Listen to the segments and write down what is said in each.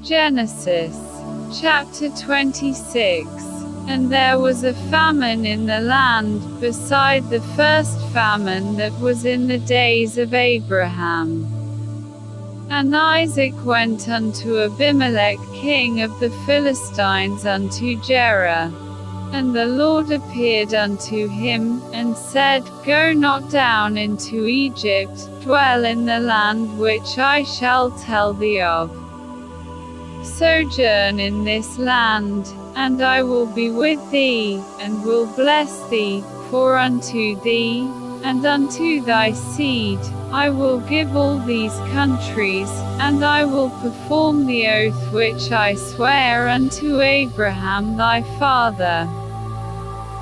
Genesis chapter 26. And there was a famine in the land, beside the first famine that was in the days of Abraham. And Isaac went unto Abimelech king of the Philistines unto Gerar. And the Lord appeared unto him, and said, Go not down into Egypt, dwell in the land which I shall tell thee of. Sojourn in this land, and I will be with thee, and will bless thee, for unto thee, and unto thy seed, I will give all these countries, and I will perform the oath which I sware unto Abraham thy father.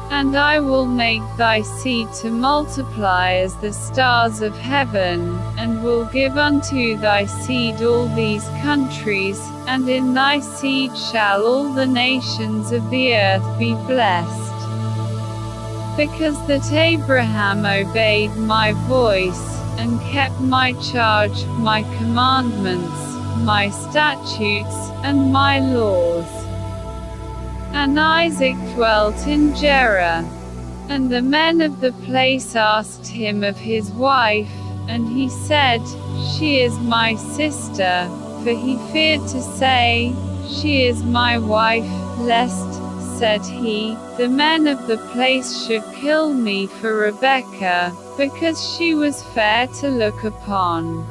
And I will make thy seed to multiply as the stars of heaven, and will give unto thy seed all these countries, and in thy seed shall all the nations of the earth be blessed. Because that Abraham obeyed my voice, and kept my charge, my commandments, my statutes, and my laws. And Isaac dwelt in Gerar. And the men of the place asked him of his wife, and he said, She is my sister, for he feared to say, She is my wife, lest, said he, the men of the place should kill me for Rebekah, because she was fair to look upon.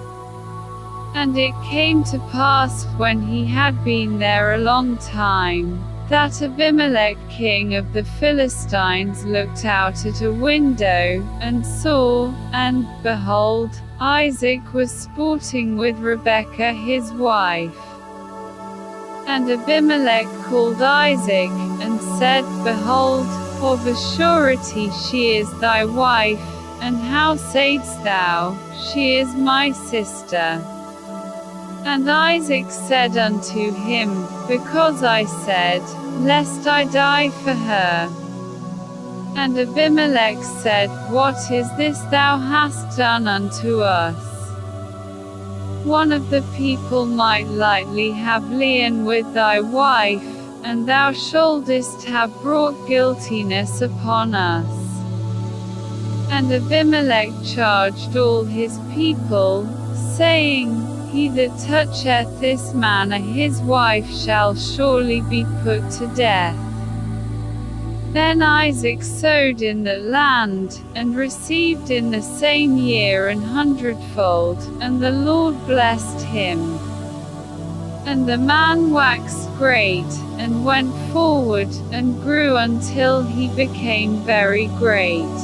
And it came to pass, when he had been there a long time, that Abimelech king of the Philistines looked out at a window, and saw, and, behold, Isaac was sporting with Rebekah his wife. And Abimelech called Isaac, and said, Behold, of a surety she is thy wife, and how sayest thou, She is my sister? And Isaac said unto him, Because I said, Lest I die for her. And Abimelech said, What is this thou hast done unto us? One of the people might lightly have lien with thy wife, and thou shouldest have brought guiltiness upon us. And Abimelech charged all his people, saying, He that toucheth this man or his wife shall surely be put to death. Then Isaac sowed in that land, and received in the same year 100-fold, and the Lord blessed him. And the man waxed great, and went forward, and grew until he became very great.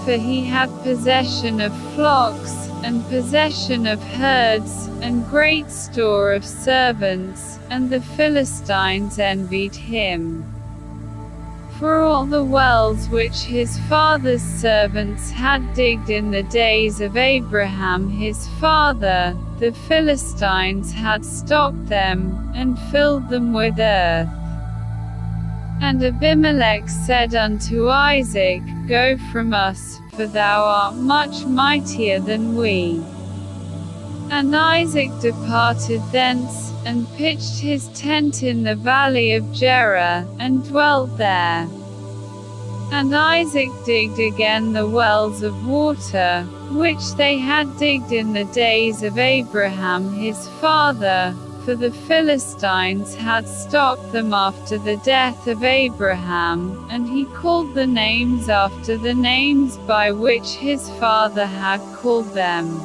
For he had possession of flocks, and possession of herds, and great store of servants, and the Philistines envied him. For all the wells which his father's servants had digged in the days of Abraham his father, the Philistines had stopped them, and filled them with earth. And Abimelech said unto Isaac, Go from us, for thou art much mightier than we. And Isaac departed thence, and pitched his tent in the valley of Gerar, and dwelt there. And Isaac digged again the wells of water, which they had digged in the days of Abraham his father, for the Philistines had stopped them after the death of Abraham, and he called the names after the names by which his father had called them.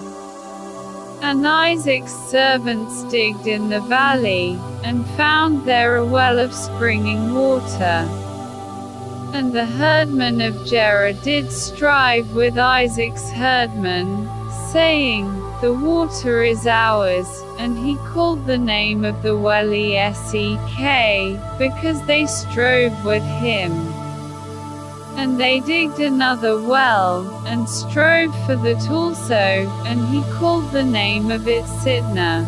And Isaac's servants digged in the valley, and found there a well of springing water. And the herdmen of Gerar did strive with Isaac's herdmen, saying, The water is ours, and he called the name of the well Issac, because they strove with him. And they digged another well, and strove for that also, and he called the name of it Sitnah.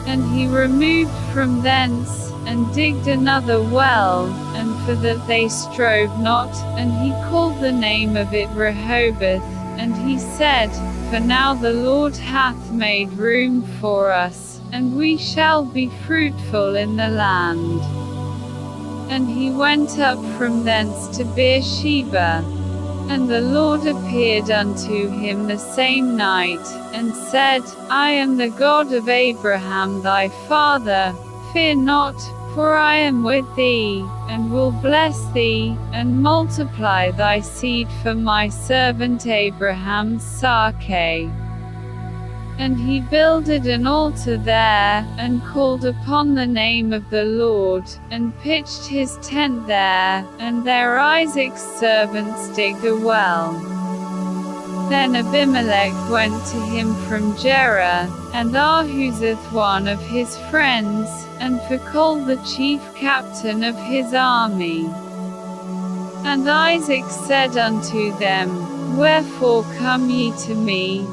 And he removed from thence, and digged another well, and for that they strove not, and he called the name of it Rehoboth. And he said, For now the Lord hath made room for us, and we shall be fruitful in the land. And he went up from thence to Beersheba. And the Lord appeared unto him the same night, and said, I am the God of Abraham thy father, fear not, for I am with thee, and will bless thee, and multiply thy seed for my servant Abraham's sake. And he builded an altar there, and called upon the name of the Lord, and pitched his tent there, and there Isaac's servants digged a well. Then Abimelech went to him from Gerar, and Ahuzeth one of his friends, and Phicol the chief captain of his army. And Isaac said unto them, Wherefore come ye to me,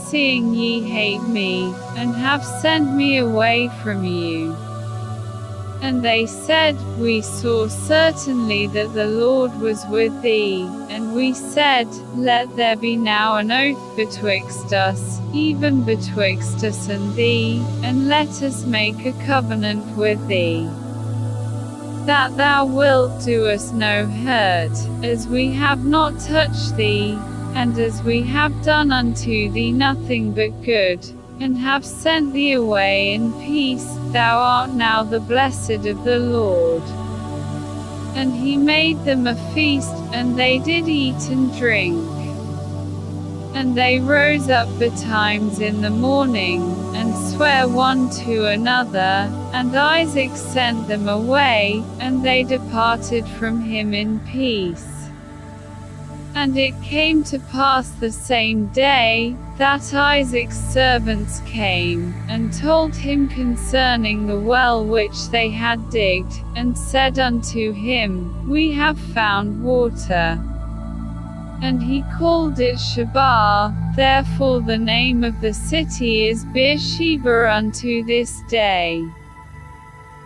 seeing ye hate me, and have sent me away from you? And they said, We saw certainly that the Lord was with thee, and we said, Let there be now an oath betwixt us, even betwixt us and thee, and let us make a covenant with thee, that thou wilt do us no hurt, as we have not touched thee, and as we have done unto thee nothing but good, and have sent thee away in peace, thou art now the blessed of the Lord. And he made them a feast, and they did eat and drink. And they rose up betimes in the morning, and sware one to another, and Isaac sent them away, and they departed from him in peace. And it came to pass the same day, that Isaac's servants came, and told him concerning the well which they had digged, and said unto him, We have found water. And he called it Sheba, therefore the name of the city is Beersheba unto this day.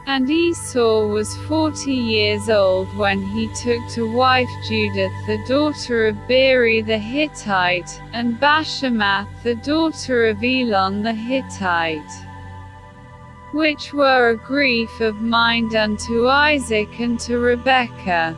And Esau was 40 years old when he took to wife Judith the daughter of Beeri the Hittite, and Bashemath the daughter of Elon the Hittite, which were a grief of mind unto Isaac and to Rebekah.